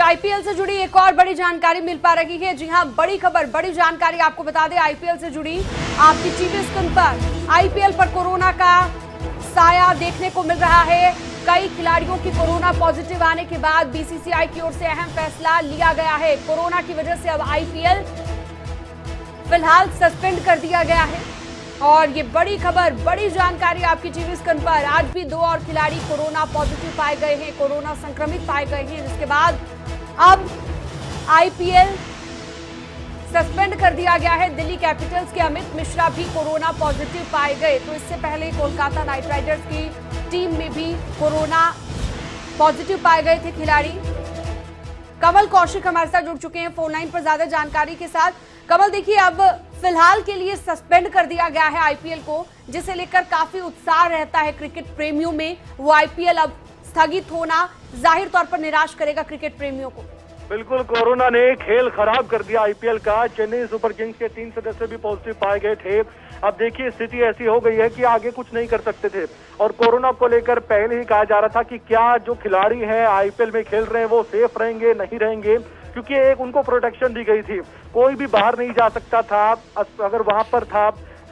IPL से जुड़ी एक और बड़ी जानकारी मिल पा रही है। जी हां, बड़ी खबर, बड़ी जानकारी आपको बता दें आईपीएल से जुड़ी। आपकी टीवी स्क्रीन पर आईपीएल पर कोरोना का साया देखने को मिल रहा है। कई खिलाड़ियों की कोरोना पॉजिटिव आने के बाद बीसीसीआई की ओर से अहम फैसला लिया गया है। कोरोना की वजह से अब आईपीएल फिलहाल सस्पेंड कर दिया गया है। और ये बड़ी खबर, बड़ी जानकारी आपकी टीवी स्क्रीन पर। आज भी 2 और खिलाड़ी कोरोना पॉजिटिव पाए गए हैं, कोरोना संक्रमित पाए गए हैं, जिसके बाद अब आईपीएल सस्पेंड कर दिया गया है। दिल्ली कैपिटल्स के अमित मिश्रा भी कोरोना पॉजिटिव पाए गए। तो इससे पहले कोलकाता नाइट राइडर्स की टीम में भी कोरोना पॉजिटिव पाए गए थे खिलाड़ी। कमल कौशिक हमारे साथ जुड़ चुके हैं फोन लाइन पर ज्यादा जानकारी के साथ। कमल, देखिए, अब फिलहाल के लिए सस्पेंड कर दिया गया है आईपीएल को, जिसे लेकर काफी उत्साह रहता है क्रिकेट प्रेमियों में। वो आईपीएल अब स्थगित होना जाहिर तौर पर निराश करेगा क्रिकेट प्रेमियों को। बिल्कुल, कोरोना ने खेल खराब कर दिया आईपीएल का। चेन्नई सुपर किंग्स के 3 सदस्य भी पॉजिटिव पाए गए थे। अब देखिए, स्थिति ऐसी हो गई है कि आगे कुछ नहीं कर सकते थे। और कोरोना को लेकर पहले ही कहा जा रहा था कि क्या जो खिलाड़ी हैं आईपीएल में खेल रहे हैं वो सेफ रहेंगे, नहीं रहेंगे, क्योंकि एक उनको प्रोटेक्शन दी गई थी। कोई भी बाहर नहीं जा सकता था। अगर वहां पर था,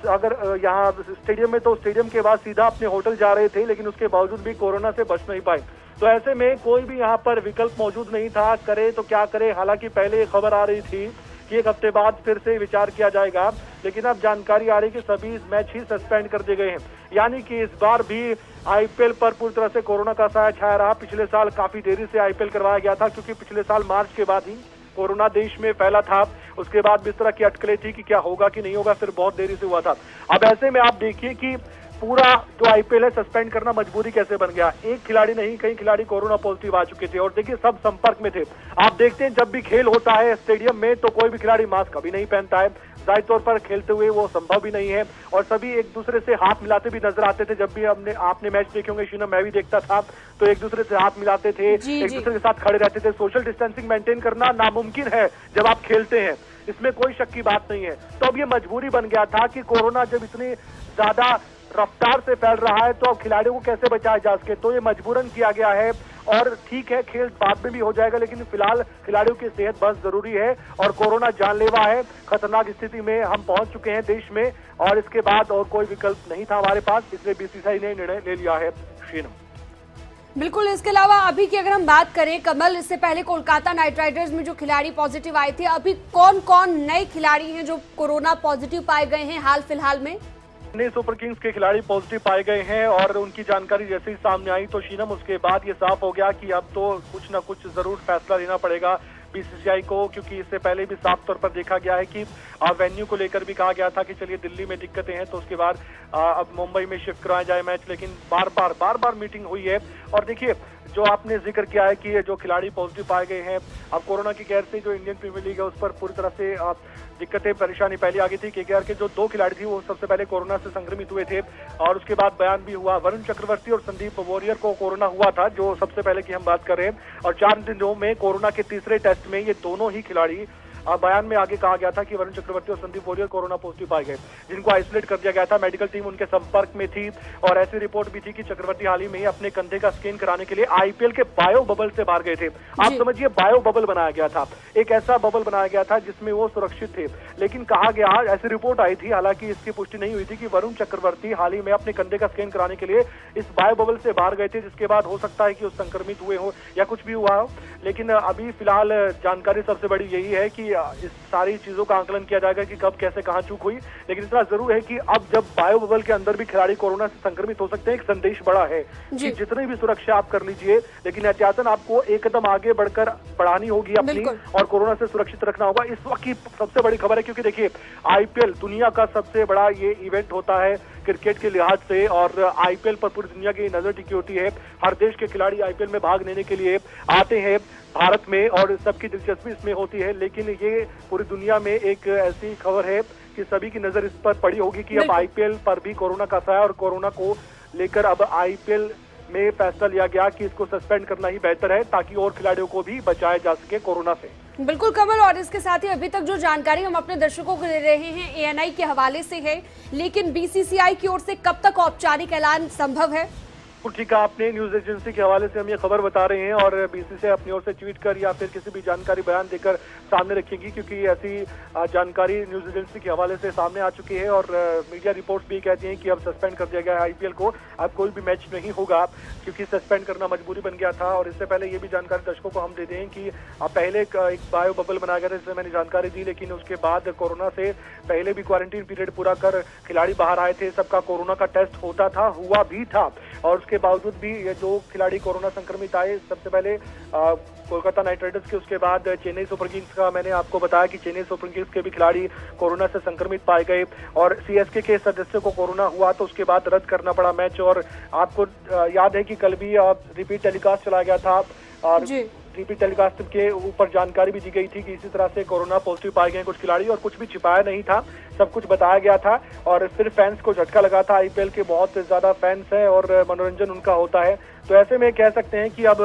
अगर यहाँ स्टेडियम में, तो स्टेडियम के बाद सीधा अपने होटल जा रहे थे, लेकिन उसके बावजूद भी कोरोना से बच नहीं पाए। तो ऐसे में कोई भी यहाँ पर विकल्प मौजूद नहीं था, करे तो क्या करे। हालांकि पहले खबर आ रही थी कि 1 हफ्ते बाद फिर से विचार किया जाएगा, लेकिन अब जानकारी आ रही है कि सभी मैच ही सस्पेंड कर दिए गए हैं। यानी कि इस बार भी आईपीएल पर पूरी तरह से कोरोना का साया छाया रहा। पिछले साल काफी देरी से आईपीएल करवाया गया था, क्योंकि पिछले साल मार्च के बाद ही कोरोना देश में फैला था। उसके बाद भी इस तरह की अटकलें थी कि क्या होगा कि नहीं होगा, फिर बहुत देरी से हुआ था। अब ऐसे में आप देखिए कि पूरा जो आईपीएल है सस्पेंड करना मजबूरी कैसे बन गया। एक खिलाड़ी नहीं, कई खिलाड़ी कोरोना पॉजिटिव आ चुके थे और देखिए सब संपर्क में थे। आप देखते हैं जब भी खेल होता है स्टेडियम में तो कोई भी खिलाड़ी मास्क कभी नहीं पहनता है। जाहिर तौर पर खेलते हुए वो संभव भी नहीं है और सभी एक दूसरे से हाथ मिलाते भी नजर आते थे। जब भी आपने मैच देखे होंगे शीना, मैं भी देखता था, तो एक दूसरे से हाथ मिलाते थे, एक दूसरे के साथ खड़े रहते थे। सोशल डिस्टेंसिंग मेंटेन करना नामुमकिन है जब आप खेलते हैं, इसमें कोई शक की बात नहीं है। तो अब ये मजबूरी बन गया था कि कोरोना जब इतनी ज्यादा रफ्तार से फैल रहा है तो अब खिलाड़ियों को कैसे बचाया जा सके, तो ये मजबूरन किया गया है। और ठीक है, खेल बाद में भी हो जाएगा, लेकिन फिलहाल खिलाड़ियों की सेहत बहुत जरूरी है और कोरोना जानलेवा है। खतरनाक स्थिति में हम पहुंच चुके हैं देश में और इसके बाद और कोई विकल्प नहीं था हमारे पास, इसलिए बीसीसीआई ने निर्णय ले लिया है। शीनम, बिल्कुल। इसके अलावा अभी की अगर हम बात करें कमल, इससे पहले कोलकाता नाइट राइडर्स में जो खिलाड़ी पॉजिटिव आए थे, अभी कौन कौन नए खिलाड़ी हैं जो कोरोना पॉजिटिव पाए गए हैं हाल फिलहाल में? चेन्नई सुपर किंग्स के खिलाड़ी पॉजिटिव पाए गए हैं और उनकी जानकारी जैसे ही सामने आई तो शीनम उसके बाद ये साफ हो गया कि अब तो कुछ ना कुछ जरूर फैसला लेना पड़ेगा बीसीसीआई को, क्योंकि इससे पहले भी साफ तौर पर देखा गया है कि वेन्यू को लेकर भी कहा गया था कि चलिए दिल्ली में दिक्कतें हैं तो उसके बाद अब मुंबई में शिफ्ट कराया जाए मैच, लेकिन बार बार मीटिंग हुई है। और देखिए, जो आपने जिक्र किया है कि जो खिलाड़ी पॉजिटिव पाए गए हैं, अब कोरोना की कहर से जो इंडियन प्रीमियर लीग है उस पर पूरी तरह से दिक्कतें, परेशानी पहले आ गई थी। केकेआर के जो 2 खिलाड़ी थे वो सबसे पहले कोरोना से संक्रमित हुए थे और उसके बाद बयान भी हुआ। वरुण चक्रवर्ती और संदीप वॉरियर को कोरोना हुआ था, जो सबसे पहले की हम बात कर रहे हैं, और 4 दिनों में कोरोना के तीसरे टेस्ट में ये दोनों ही खिलाड़ी बयान में आगे कहा गया था कि वरुण चक्रवर्ती और संदीप वॉरियर कोरोना पॉजिटिव पाए गए, जिनको आइसोलेट कर दिया गया था। मेडिकल टीम उनके संपर्क में थी और ऐसी रिपोर्ट भी थी कि चक्रवर्ती हाल ही में ही अपने कंधे का स्कैन कराने के लिए आईपीएल के बायो बबल से बाहर गए थे। आप समझिए, बायो बबल बनाया गया था, एक ऐसा बबल बनाया गया था जिसमें वो सुरक्षित थे। लेकिन कहा गया, ऐसी रिपोर्ट आई थी, हालांकि इसकी पुष्टि नहीं हुई थी, कि वरुण चक्रवर्ती हाल ही में अपने कंधे का स्कैन कराने के लिए इस बायो बबल से बाहर गए थे, जिसके बाद हो सकता है कि वो संक्रमित हुए हो या कुछ भी हुआ हो। लेकिन अभी फिलहाल जानकारी सबसे बड़ी यही है कि इस सारी चीजों का आकलन किया जाएगा कि कब कैसे कहां चूक हुई। लेकिन इतना जरूर है कि अब जब बायो बबल के अंदर भी खिलाड़ी कोरोना से संक्रमित हो सकते हैं, एक संदेश बड़ा है कि जितनी भी सुरक्षा आप कर लीजिए, लेकिन एहतियातन आपको एक कदम आगे बढ़कर बढ़ानी होगी अपनी और कोरोना से सुरक्षित रखना होगा। इस वक्त की सबसे बड़ी खबर है, क्योंकि देखिए आईपीएल दुनिया का सबसे बड़ा ये इवेंट होता है क्रिकेट के लिहाज से और आईपीएल पर पूरी दुनिया की नजर टिकी होती है। हर देश के खिलाड़ी आईपीएल में भाग लेने के लिए आते हैं भारत में और सबकी दिलचस्पी इसमें होती है। लेकिन ये पूरी दुनिया में एक ऐसी खबर है कि सभी की नजर इस पर पड़ी होगी कि अब आईपीएल पर भी कोरोना का साया और कोरोना को लेकर अब आईपीएल में फैसला लिया गया कि इसको सस्पेंड करना ही बेहतर है, ताकि और खिलाड़ियों को भी बचाया जा सके कोरोना से। बिल्कुल कमल, और इसके साथ ही अभी तक जो जानकारी हम अपने दर्शकों को दे रहे हैं एएनआई के हवाले से है, लेकिन बीसीसीआई की ओर से कब तक औपचारिक ऐलान संभव है? ठीक है, आपने न्यूज एजेंसी के हवाले से हम ये खबर बता रहे हैं और बीसीसीआई अपनी ओर से ट्वीट कर या फिर किसी भी जानकारी बयान देकर सामने रखेगी, क्योंकि ऐसी जानकारी न्यूज एजेंसी के हवाले से सामने आ चुकी है और मीडिया रिपोर्ट्स भी कहती हैं कि अब सस्पेंड कर दिया गया है आईपीएल को, अब कोई भी मैच नहीं होगा क्योंकि सस्पेंड करना मजबूरी बन गया था। और इससे पहले ये भी जानकारी दर्शकों को हम दे दें कि पहले एक बायो बबल बनाया गया था, जिसमें मैंने जानकारी दी, लेकिन उसके बाद कोरोना से पहले भी क्वारंटीन पीरियड पूरा कर खिलाड़ी बाहर आए थे, सबका कोरोना का टेस्ट होता था, हुआ भी था, और उसके बावजूद भी ये जो खिलाड़ी कोरोना संक्रमित आए, सबसे पहले कोलकाता नाइट राइडर्स के, उसके बाद चेन्नई सुपर किंग्स का मैंने आपको बताया कि चेन्नई सुपर किंग्स के भी खिलाड़ी कोरोना से संक्रमित पाए गए और सीएसके के सदस्यों को कोरोना हुआ तो उसके बाद रद्द करना पड़ा मैच। और आपको याद है कि कल भी रिपीट टेलीकास्ट चला गया था और रिपीट टेलीकास्ट के ऊपर जानकारी भी दी गई थी कि इसी तरह से कोरोना पॉजिटिव पाए गए कुछ खिलाड़ी, और कुछ भी छिपाया नहीं था, सब कुछ बताया गया था। और फिर फैंस को झटका लगा था, आईपीएल के बहुत ज्यादा फैंस हैं और मनोरंजन उनका होता है, तो ऐसे में कह सकते हैं कि अब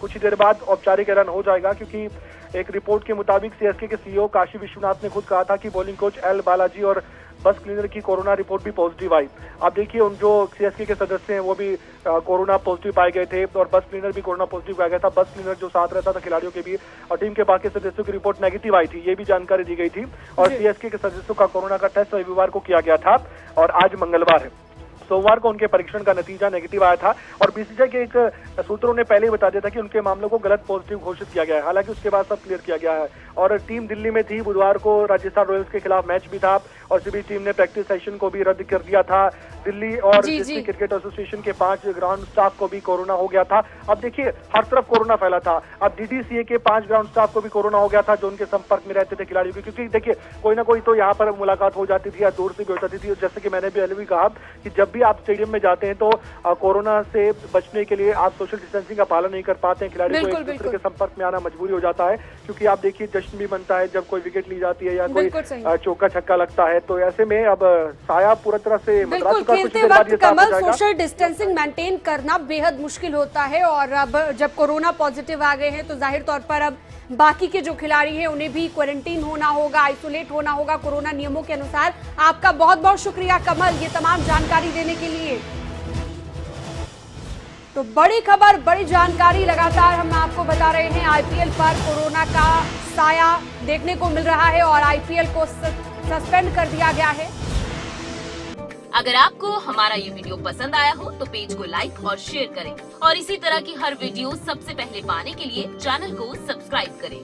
कुछ ही देर बाद औपचारिक ऐलान हो जाएगा, क्योंकि एक रिपोर्ट के मुताबिक सीएसके के सीईओ काशी विश्वनाथ ने खुद कहा था कि बॉलिंग कोच एल बालाजी और बस क्लीनर की कोरोना रिपोर्ट भी पॉजिटिव आई। आप देखिए, उन जो सीएसके के सदस्य हैं वो भी कोरोना पॉजिटिव पाए गए थे और बस क्लीनर भी कोरोना पॉजिटिव पाया गया था। बस क्लीनर जो साथ रहता था खिलाड़ियों के भी और टीम के बाकी सदस्यों की रिपोर्ट नेगेटिव आई थी, ये भी जानकारी दी गई थी। और सीएसके के सदस्यों का कोरोना का टेस्ट रविवार को किया गया था और आज मंगलवार है, सोमवार को उनके परीक्षण का नतीजा नेगेटिव आया था। और बीसीसीआई के एक सूत्रों ने पहले ही बता दिया था कि उनके मामलों को गलत पॉजिटिव घोषित किया गया है, हालांकि उसके बाद सब क्लियर किया गया है। और टीम दिल्ली में थी, बुधवार को राजस्थान रॉयल्स के खिलाफ मैच भी था और सभी टीम ने प्रैक्टिस सेशन को भी रद्द कर दिया था। दिल्ली और डिस्ट्रिक्ट क्रिकेट एसोसिएशन के 5 ग्राउंड स्टाफ को भी कोरोना हो गया था। अब देखिए, हर तरफ कोरोना फैला था। अब डीडीसीए के 5 ग्राउंड स्टाफ को भी कोरोना हो गया था, जो उनके संपर्क में रहते थे खिलाड़ियों के, क्योंकि देखिए कोई ना कोई तो यहाँ पर मुलाकात हो जाती थी या दूर से भी हो जाती थी। जैसे कि मैंने पहले भी कहा कि जब भी आप स्टेडियम में जाते हैं तो कोरोना से बचने के लिए आप सोशल डिस्टेंसिंग का पालन नहीं कर पाते हैं, खिलाड़ी को एक दूसरे के संपर्क में आना मजबूरी हो जाता है, क्योंकि आप देखिए जश्न भी बनता है जब कोई विकेट ली जाती है या कोई चौका छक्का लगता है। तो ऐसे में अब साया पूरी तरह से मंडरा चुका। खेलते वक्त कमल सोशल डिस्टेंसिंग मेंटेन करना बेहद मुश्किल होता है और अब जब कोरोना पॉजिटिव आ गए हैं तो जाहिर तौर पर अब बाकी के जो खिलाड़ी हैं उन्हें भी क्वारंटीन होना होगा, आइसोलेट होना होगा कोरोना नियमों के अनुसार। आपका बहुत बहुत शुक्रिया कमल, ये तमाम जानकारी देने के लिए। तो बड़ी खबर, बड़ी जानकारी लगातार हम आपको बता रहे हैं। आईपीएल पर कोरोना का साया देखने को मिल रहा है और आईपीएल को सस्पेंड कर दिया गया है। अगर आपको हमारा ये वीडियो पसंद आया हो तो पेज को लाइक और शेयर करें और इसी तरह की हर वीडियो सबसे पहले पाने के लिए चैनल को सब्सक्राइब करें।